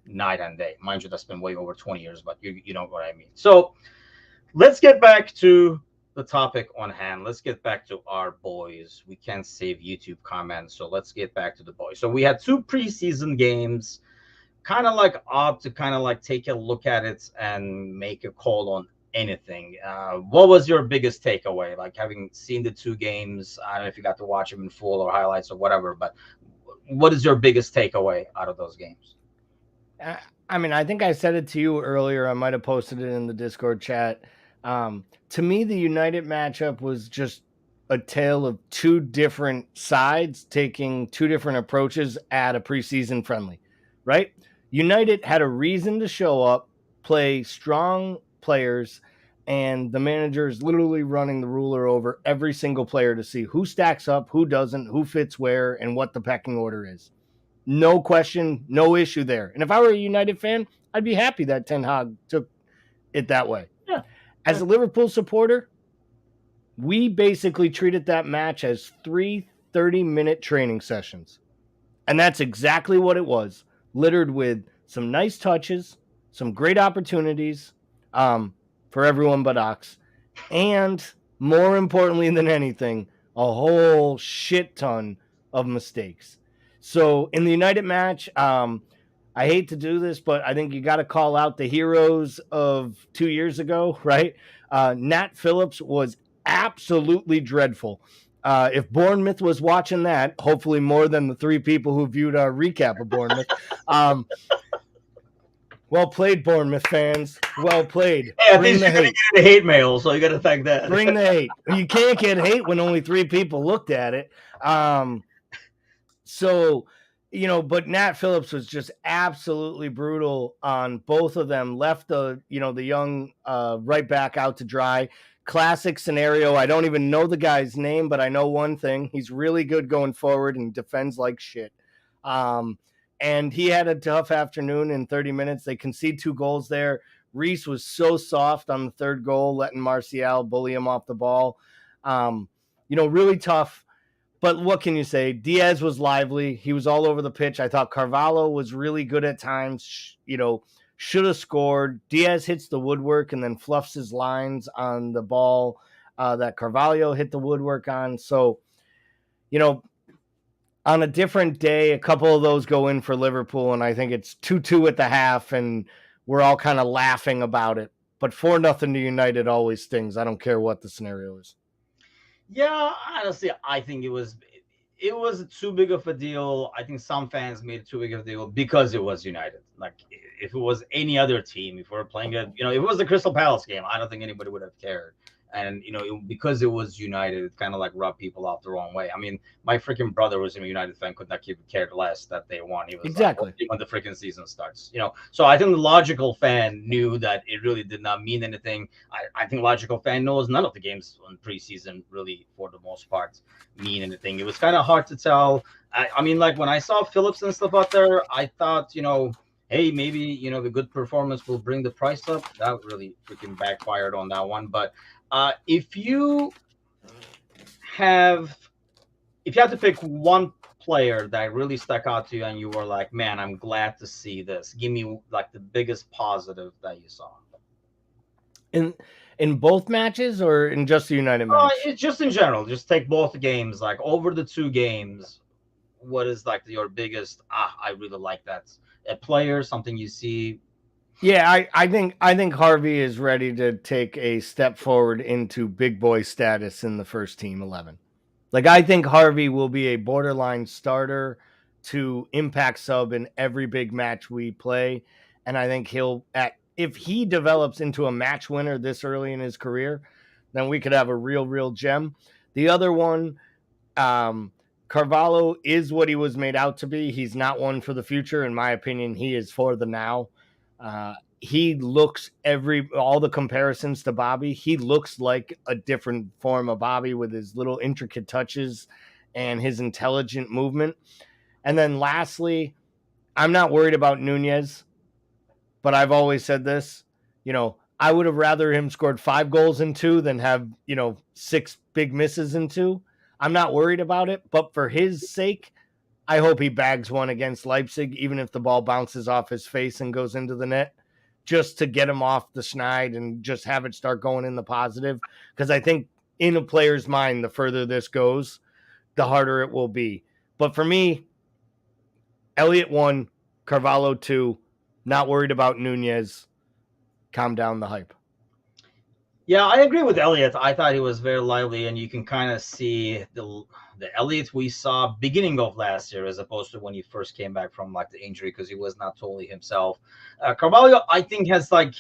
Speaker 1: night and day. Mind you, that's been way over 20 years, but you know what I mean. So let's get back to the topic on hand. Let's get back to our boys. We can't save YouTube comments, so let's get back to the boys. So we had 2 preseason games, kind of like odd to kind of like take a look at it and make a call on anything. What was your biggest takeaway? Like, having seen the 2 games, I don't know if you got to watch them in full or highlights or whatever, but what is your biggest takeaway out of those games?
Speaker 2: I mean, I think I said it to you earlier. I might have posted it in the Discord chat. To me, the United matchup was just a tale of 2 different sides taking 2 different approaches at a preseason friendly, right? United had a reason to show up, play strong players, and the manager is literally running the ruler over every single player to see who stacks up, who doesn't, who fits where, and what the pecking order is. No question, no issue there. And if I were a United fan, I'd be happy that Ten Hag took it that way.
Speaker 1: Yeah.
Speaker 2: As a Liverpool supporter, we basically treated that match as 3 30-minute training sessions. And that's exactly what it was, littered with some nice touches, some great opportunities, for everyone but Ox, and more importantly than anything, a whole shit ton of mistakes. So in the United match, I hate to do this, but I think you got to call out the heroes of 2 years ago, right? Nat Phillips was absolutely dreadful. If Bournemouth was watching that, hopefully more than the 3 people who viewed our recap of Bournemouth, well played, Bournemouth fans. Well played.
Speaker 1: Hey, bring the hate. Get the hate mail, so you got to thank that.
Speaker 2: Bring the hate. You can't get hate when only 3 people looked at it. So, but Nat Phillips was just absolutely brutal on both of them. Left the young right back out to dry. classic scenario. I don't even know the guy's name, but I know one thing: he's really good going forward and defends like shit. And he had a tough afternoon in 30 minutes. They concede 2 goals there. Reese was so soft on the third goal, letting Martial bully him off the ball. Really tough. But what can you say? Diaz was lively. He was all over the pitch. I thought Carvalho was really good at times. Should have scored. Diaz hits the woodwork and then fluffs his lines on the ball that Carvalho hit the woodwork on. So, on a different day, a couple of those go in for Liverpool, and I think it's 2-2 at the half, and we're all kind of laughing about it. But 4-0 to United always stings. I don't care what the scenario is.
Speaker 1: Yeah, honestly, I think it was too big of a deal. I think some fans made it too big of a deal because it was United. Like, if it was any other team, if we were playing if it was the Crystal Palace game, I don't think anybody would have cared. And because it was United, it kind of like rubbed people off the wrong way. I mean, my freaking brother was a United fan, could not keep cared less that they won. He was
Speaker 2: exactly
Speaker 1: like, when the freaking season starts, So I think the logical fan knew that it really did not mean anything. I think logical fan knows none of the games on preseason really, for the most part, mean anything. It was kind of hard to tell. I mean, like when I saw Phillips and stuff out there, I thought, hey, maybe the good performance will bring the price up. That really freaking backfired on that one, but. If you have to pick one player that really stuck out to you and you were like, man, I'm glad to see this, give me like the biggest positive that you saw.
Speaker 2: In both matches or in just the United match?
Speaker 1: It's just in general. Just take both games. Like over the 2 games, what is like your biggest? I really like that. A player, something you see.
Speaker 2: Yeah, I think Harvey is ready to take a step forward into big boy status in the first team 11. Like, I think Harvey will be a borderline starter to impact sub in every big match we play. And I think if he develops into a match winner this early in his career, then we could have a real gem. The other one, Carvalho is what he was made out to be. He's not one for the future. In my opinion, he is for the now. He looks all the comparisons to Bobby. He looks like a different form of Bobby with his little intricate touches and his intelligent movement. And then lastly, I'm not worried about Nunez, but I've always said this, I would have rather him scored 5 goals in 2 than have, 6 big misses in 2. I'm not worried about it, but for his sake, I hope he bags one against Leipzig, even if the ball bounces off his face and goes into the net, just to get him off the schneid and just have it start going in the positive. Because I think in a player's mind, the further this goes, the harder it will be. But for me, Elliott 1, Carvalho 2, not worried about Nunez. Calm down the hype.
Speaker 1: Yeah, I agree with Elliott. I thought he was very lively, and you can kind of see the Elliott we saw beginning of last year as opposed to when he first came back from like the injury, because he was not totally himself. Carvalho, I think, has like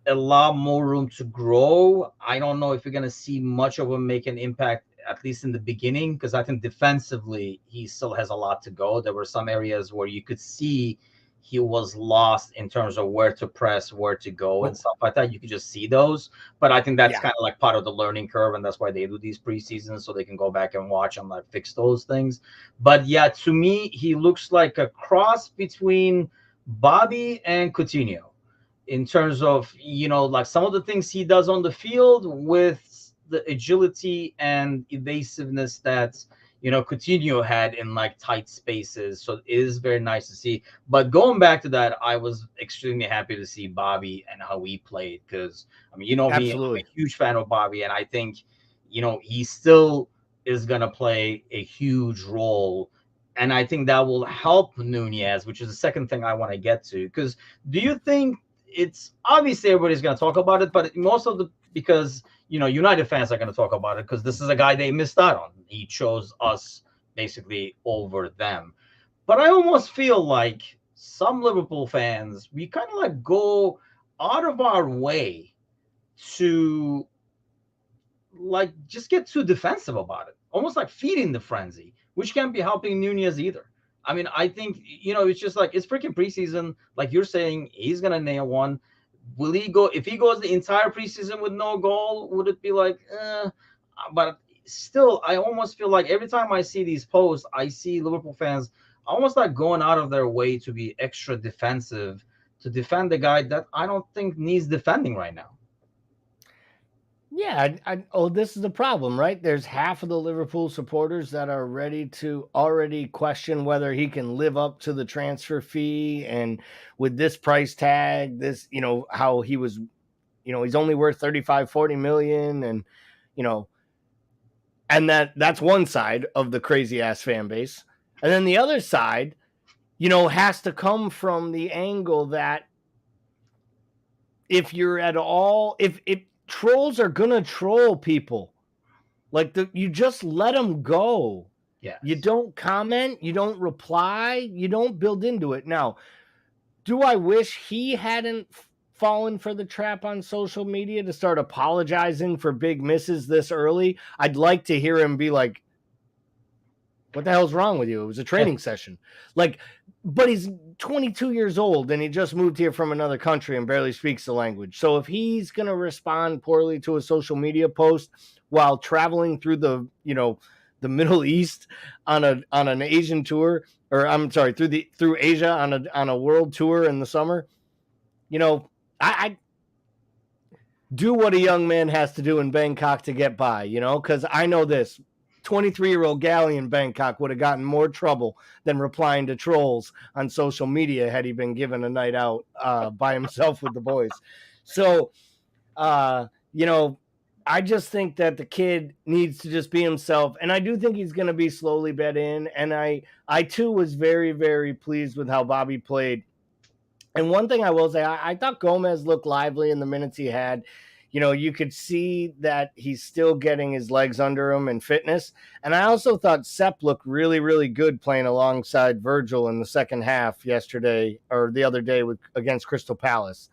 Speaker 1: a lot more room to grow. I don't know if you're going to see much of him make an impact, at least in the beginning, because I think defensively he still has a lot to go. There were some areas where you could see he was lost in terms of where to press, where to go, and stuff like that. You could just see those. But I think that's kind of like part of the learning curve, and that's why they do these preseasons, so they can go back and watch and like fix those things. But yeah, to me, he looks like a cross between Bobby and Coutinho in terms of, like some of the things he does on the field with the agility and evasiveness that Coutinho had in like tight spaces. So it is very nice to see. But going back to that, I was extremely happy to see Bobby and how he played, because I mean, me, I'm a huge fan of Bobby, and I think he still is gonna play a huge role. And I think that will help Nunez, which is the second thing I want to get to. Because do you think it's obviously everybody's going to talk about it, but because United fans are going to talk about it because this is a guy they missed out on. He chose us basically over them. But I almost feel like some Liverpool fans, we kind of like go out of our way to like just get too defensive about it, almost like feeding the frenzy, which can't be helping Nunez either. I think, it's just like, it's freaking preseason. Like you're saying, he's going to nail one. Will he go if he goes the entire preseason with no goal? Would it be like, but still, I almost feel like every time I see these posts, I see Liverpool fans almost like going out of their way to be extra defensive to defend the guy that I don't think needs defending right now.
Speaker 2: Yeah, this is the problem, right? There's half of the Liverpool supporters that are ready to already question whether he can live up to the transfer fee, and with this price tag, this, how he was, he's only worth 35, 40 million, and, and that's one side of the crazy ass fan base. And then the other side, has to come from the angle that if you're at all, if trolls are gonna troll people, like you just let them go.
Speaker 1: Yeah,
Speaker 2: you don't comment, you don't reply, you don't build into it. Now, do I wish he hadn't fallen for the trap on social media to start apologizing for big misses this early? I'd like to hear him be like, what the hell's wrong with you? It was a training session. But he's 22 years old and he just moved here from another country and barely speaks the language. So if he's going to respond poorly to a social media post while traveling through the Middle East on an Asian tour, or I'm sorry, through Asia on a world tour in the summer, I do what a young man has to do in Bangkok to get by, because I know this. 23-year-old Gally in Bangkok would have gotten more trouble than replying to trolls on social media had he been given a night out by himself with the boys. So, I just think that the kid needs to just be himself. And I do think he's going to be slowly bet in. And I too was very, very pleased with how Bobby played. And one thing I will say, I thought Gomez looked lively in the minutes he had. You could see that he's still getting his legs under him and fitness. And I also thought Sepp looked really, really good playing alongside Virgil in the second half yesterday or the other day against Crystal Palace,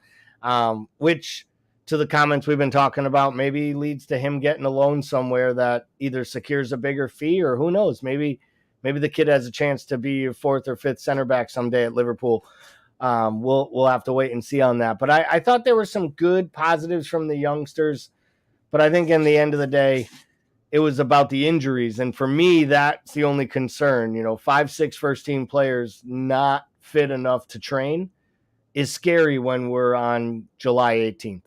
Speaker 2: which, to the comments we've been talking about, maybe leads to him getting a loan somewhere that either secures a bigger fee or who knows, maybe the kid has a chance to be a fourth or fifth center back someday at Liverpool. We'll have to wait and see on that. But I thought there were some good positives from the youngsters. But I think in the end of the day, it was about the injuries. And for me, that's the only concern. 5-6 first-team players not fit enough to train is scary when we're on July 18th.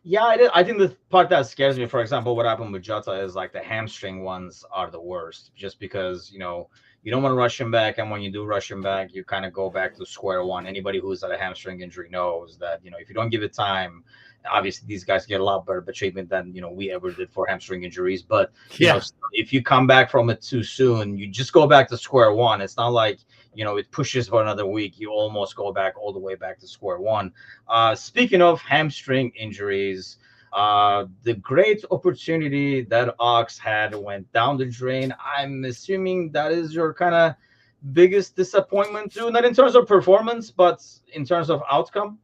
Speaker 1: Yeah, I think the part that scares me, for example, what happened with Jota is like the hamstring ones are the worst, just because, you don't want to rush him back. And when you do rush him back, you kind of go back to square one. Anybody who's had a hamstring injury knows that, if you don't give it time, obviously these guys get a lot better treatment than, we ever did for hamstring injuries. But, if you come back from it too soon, you just go back to square one. It's not like, it pushes for another week. You almost go back all the way back to square one. Speaking of hamstring injuries, the great opportunity that Ox had went down the drain. I'm assuming that is your kind of biggest disappointment too, not in terms of performance, but in terms of outcome.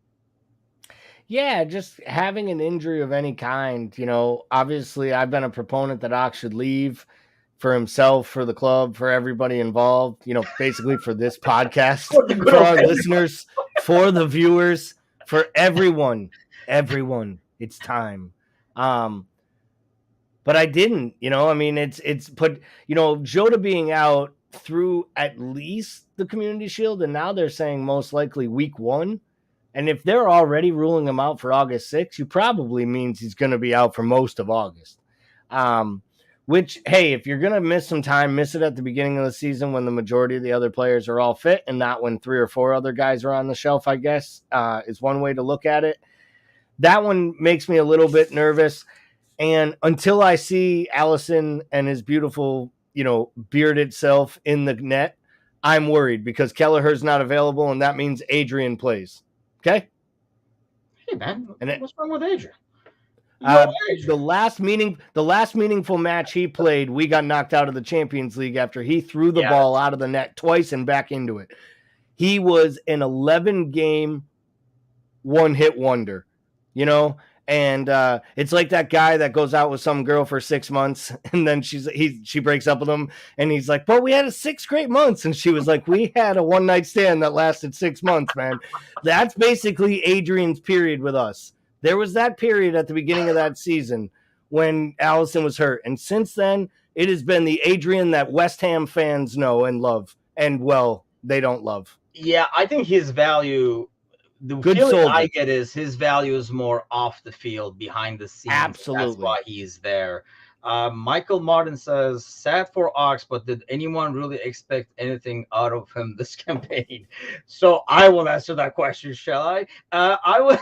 Speaker 2: Yeah, just having an injury of any kind. Obviously I've been a proponent that Ox should leave for himself, for the club, for everybody involved, basically for this podcast, for our listeners, for the viewers, for everyone. It's time. But I didn't, it's put, Jota being out through at least the Community Shield, and now they're saying most likely week 1. And if they're already ruling him out for August 6th, you probably means he's going to be out for most of August. Which, hey, if you're going to miss some time, miss it at the beginning of the season when the majority of the other players are all fit and not when 3 or 4 other guys are on the shelf, I guess, is one way to look at it. That one makes me a little bit nervous. And until I see Allison and his beautiful, bearded self in the net, I'm worried because Kelleher's not available, and that means Adrian plays. Okay?
Speaker 1: Hey, man, what's wrong with Adrian?
Speaker 2: The last meaningful match he played, we got knocked out of the Champions League after he threw the ball out of the net twice and back into it. He was an 11-game one-hit wonder, And it's like that guy that goes out with some girl for 6 months, and then she breaks up with him, and he's like, "But we had 6 great months," and she was like, "We had a one night stand that lasted 6 months, man." That's basically Adrian's period with us. There was that period at the beginning of that season when Allison was hurt, and since then, it has been the Adrian that West Ham fans know and love, and well, they don't love.
Speaker 1: Yeah, I think his value. The
Speaker 2: Good
Speaker 1: feeling
Speaker 2: soldier.
Speaker 1: I get is his value is more off the field, behind the scenes.
Speaker 2: Absolutely.
Speaker 1: That's why he's there. Michael Martin says, sad for Ox, but did anyone really expect anything out of him this campaign? So I will answer that question, shall I? I would.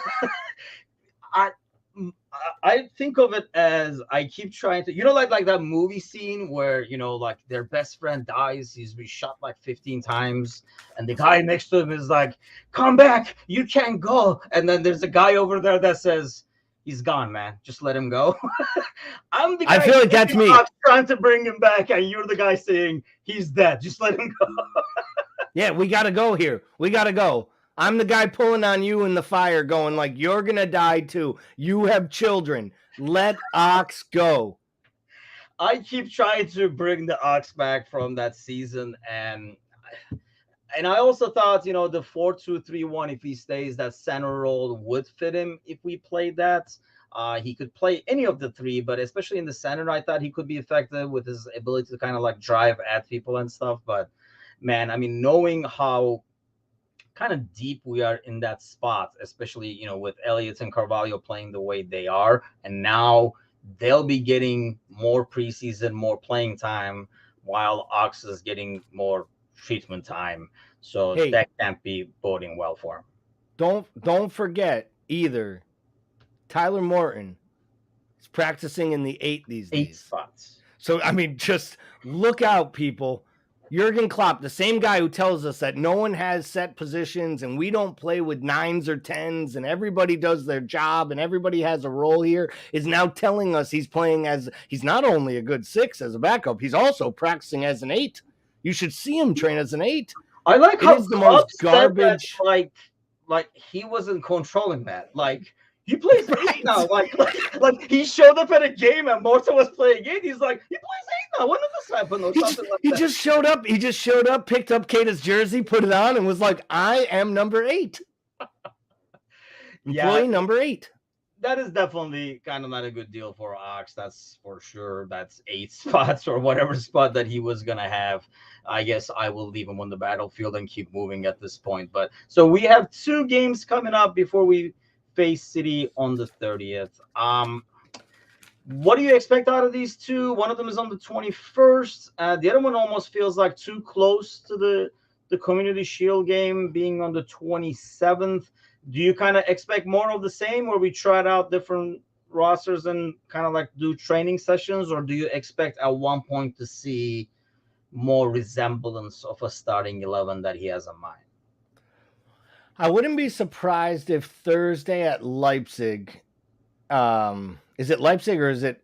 Speaker 1: I think of it as I keep trying to, like that movie scene where, like their best friend dies. He's been shot like 15 times. And the guy next to him is like, come back. You can't go. And then there's a guy over there that says, he's gone, man. Just let him go. I'm the guy.
Speaker 2: I feel like that's me.
Speaker 1: Trying to bring him back. And you're the guy saying he's dead. Just let him go.
Speaker 2: Yeah, we got to go here. We got to go. I'm the guy pulling on you in the fire going like, you're going to die too. You have children. Let Ox go.
Speaker 1: I keep trying to bring the Ox back from that season. And I also thought, the 4-2-3-1, if he stays, that center role would fit him if we played that. He could play any of the three, but especially in the center, I thought he could be effective with his ability to kind of like drive at people and stuff. But man, I mean, knowing how kind of deep we are in that spot, especially with Elliott and Carvalho playing the way they are, and now they'll be getting more preseason, more playing time, while Ox is getting more treatment time. So that can't be boding well for him.
Speaker 2: Don't forget either. Tyler Morton is practicing in the 8 these days.
Speaker 1: 8 spots.
Speaker 2: So I mean, just look out, people. Jurgen Klopp, the same guy who tells us that no one has set positions and we don't play with 9s or 10s and everybody does their job and everybody has a role here, is now telling us he's not only a good 6 as a backup, he's also practicing as an 8. You should see him train as an 8.
Speaker 1: I like how
Speaker 2: the most garbage.
Speaker 1: That, like he wasn't controlling that. Like he plays 8 now. Like he showed up at a game and Morton was playing 8. He's like, he plays 8 now. When did this happen? Or something like that.
Speaker 2: He just showed up. He just showed up, picked up Keita's jersey, put it on, and was like, I am number 8. Employee number 8.
Speaker 1: That is definitely kind of not a good deal for Ox. That's for sure. That's 8 spots or whatever spot that he was going to have. I guess I will leave him on the battlefield and keep moving at this point. But so we have 2 games coming up before we face City on the 30th. What do you expect out of these 2? One of them is on the 21st. The other one almost feels like too close to the Community Shield game being on the 27th. Do you kind of expect more of the same, where we try out different rosters and kind of like do training sessions, or do you expect at one point to see more resemblance of a starting 11 that he has in mind?
Speaker 2: I wouldn't be surprised if Thursday at Leipzig, is it Leipzig or is it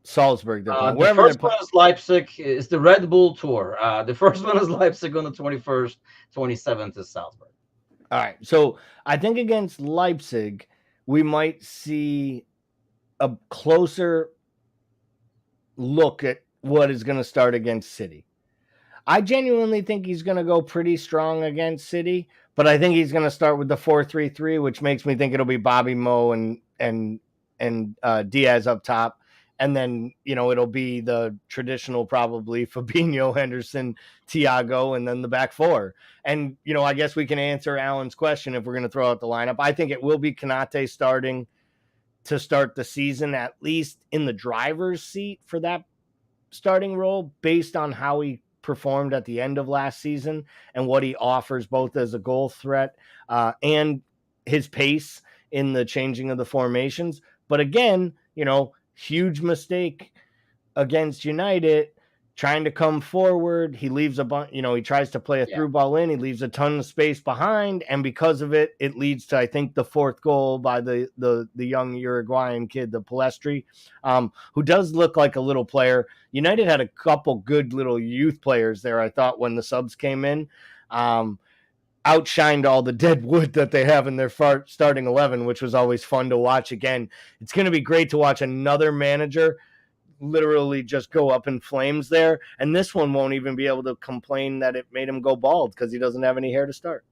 Speaker 2: Salzburg?
Speaker 1: The first one is Leipzig. It's the Red Bull Tour. The first one is Leipzig on the 21st, 27th is Salzburg.
Speaker 2: All right. So I think against Leipzig, we might see a closer look at what is going to start against City. I genuinely think he's going to go pretty strong against City, but I think he's going to start with the 4-3-3, which makes me think it'll be Bobby Moe and Diaz up top. And then, it'll be the traditional, probably Fabinho, Henderson, Thiago, and then the back 4. And, I guess we can answer Alan's question if we're going to throw out the lineup. I think it will be Konate starting to start the season, at least in the driver's seat for that starting role, based on how he performed at the end of last season and what he offers both as a goal threat and his pace in the changing of the formations. But again, huge mistake against United, trying to come forward. He leaves a bunch, he tries to play a through ball in. He leaves a ton of space behind. And because of it, it leads to, I think, the 4th goal by the young Uruguayan kid, the Palestri, who does look like a little player. United had a couple good little youth players there, I thought, when the subs came in. outshined all the dead wood that they have in their starting 11, which was always fun to watch. Again, it's going to be great to watch another manager literally just go up in flames there. And this one won't even be able to complain that it made him go bald because he doesn't have any hair to start.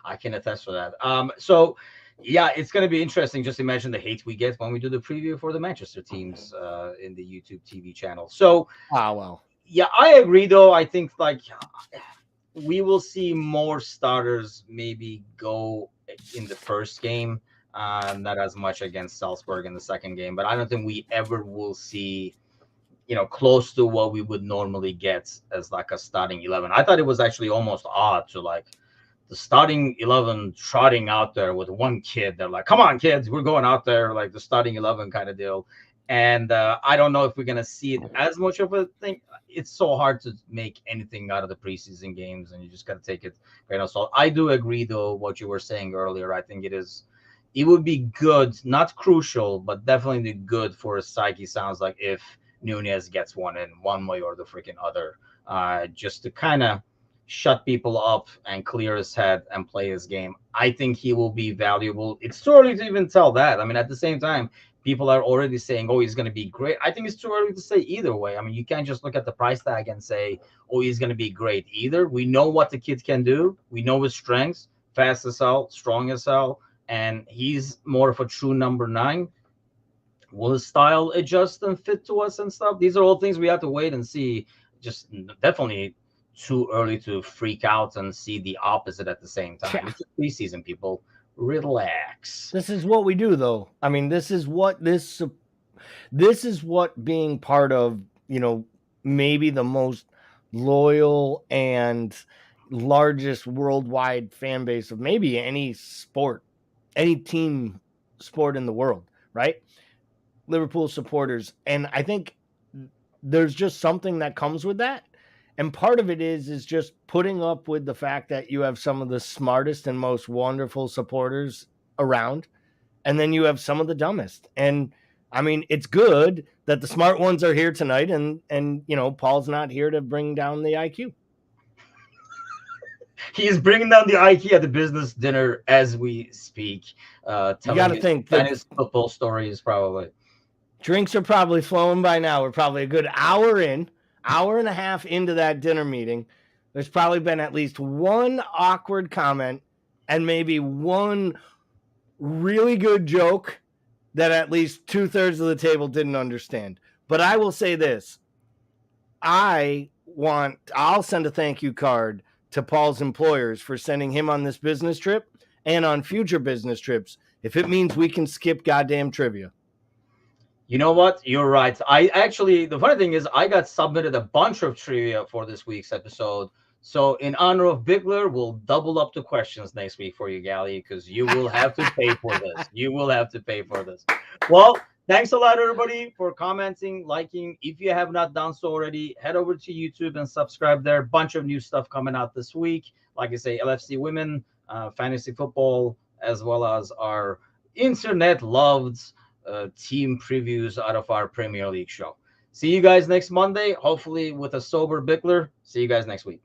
Speaker 1: I can attest for that. So yeah, it's going to be interesting. Just imagine the hate we get when we do the preview for the Manchester teams in the YouTube TV channel. So,
Speaker 2: well.
Speaker 1: Yeah, I agree, though. I think like we will see more starters maybe go in the first game, not as much against Salzburg in the second game. But I don't think we ever will see, close to what we would normally get as like a starting 11. I thought it was actually almost odd to like the starting 11 trotting out there with one kid. They're like, come on, kids, we're going out there, like the starting 11 kind of deal. And I don't know if we're going to see it as much of a thing. It's so hard to make anything out of the preseason games, and you just got to take it. So I do agree, though, what you were saying earlier. I think it would be good, not crucial, but definitely good for his psyche, sounds like, if Nunez gets one in one way or the freaking other, just to kind of shut people up and clear his head and play his game. I think he will be valuable. It's too early to even tell that. I mean, at the same time, people are already saying, oh, he's going to be great. I think it's too early to say either way. I mean, you can't just look at the price tag and say, oh, he's going to be great either. We know what the kid can do. We know his strengths, fast as hell, strong as hell, and he's more of a true number 9. Will his style adjust and fit to us and stuff? These are all things we have to wait and see. Just definitely too early to freak out and see the opposite at the same time. Yeah. It's a preseason, people. Relax.
Speaker 2: This is what we do, though. I mean, this is what being part of, maybe the most loyal and largest worldwide fan base of maybe any sport, any team sport in the world, right? Liverpool supporters. And I think there's just something that comes with that. And part of it is just putting up with the fact that you have some of the smartest and most wonderful supporters around, and then you have some of the dumbest. And I mean, it's good that the smart ones are here tonight, and Paul's not here to bring down the IQ.
Speaker 1: He's bringing down the IQ at the business dinner as we speak.
Speaker 2: You got to think
Speaker 1: that his football stories probably.
Speaker 2: Drinks are probably flowing by now. We're probably a good hour and a half into that dinner meeting. There's probably been at least one awkward comment and maybe one really good joke that at least 2/3 of the table didn't understand. But I will say this. I'll send a thank you card to Paul's employers for sending him on this business trip and on future business trips if it means we can skip goddamn trivia.
Speaker 1: You know what? You're right. The funny thing is I got submitted a bunch of trivia for this week's episode. So in honor of Bigler, we'll double up the questions next week for you, Gally, because you will have to pay for this. You will have to pay for this. Well, thanks a lot, everybody, for commenting, liking. If you have not done so already, head over to YouTube and subscribe there. Bunch of new stuff coming out this week. Like I say, LFC Women, fantasy football, as well as our internet-loved team previews out of our Premier League show. See you guys next Monday, hopefully with a sober Bickler. See you guys next week.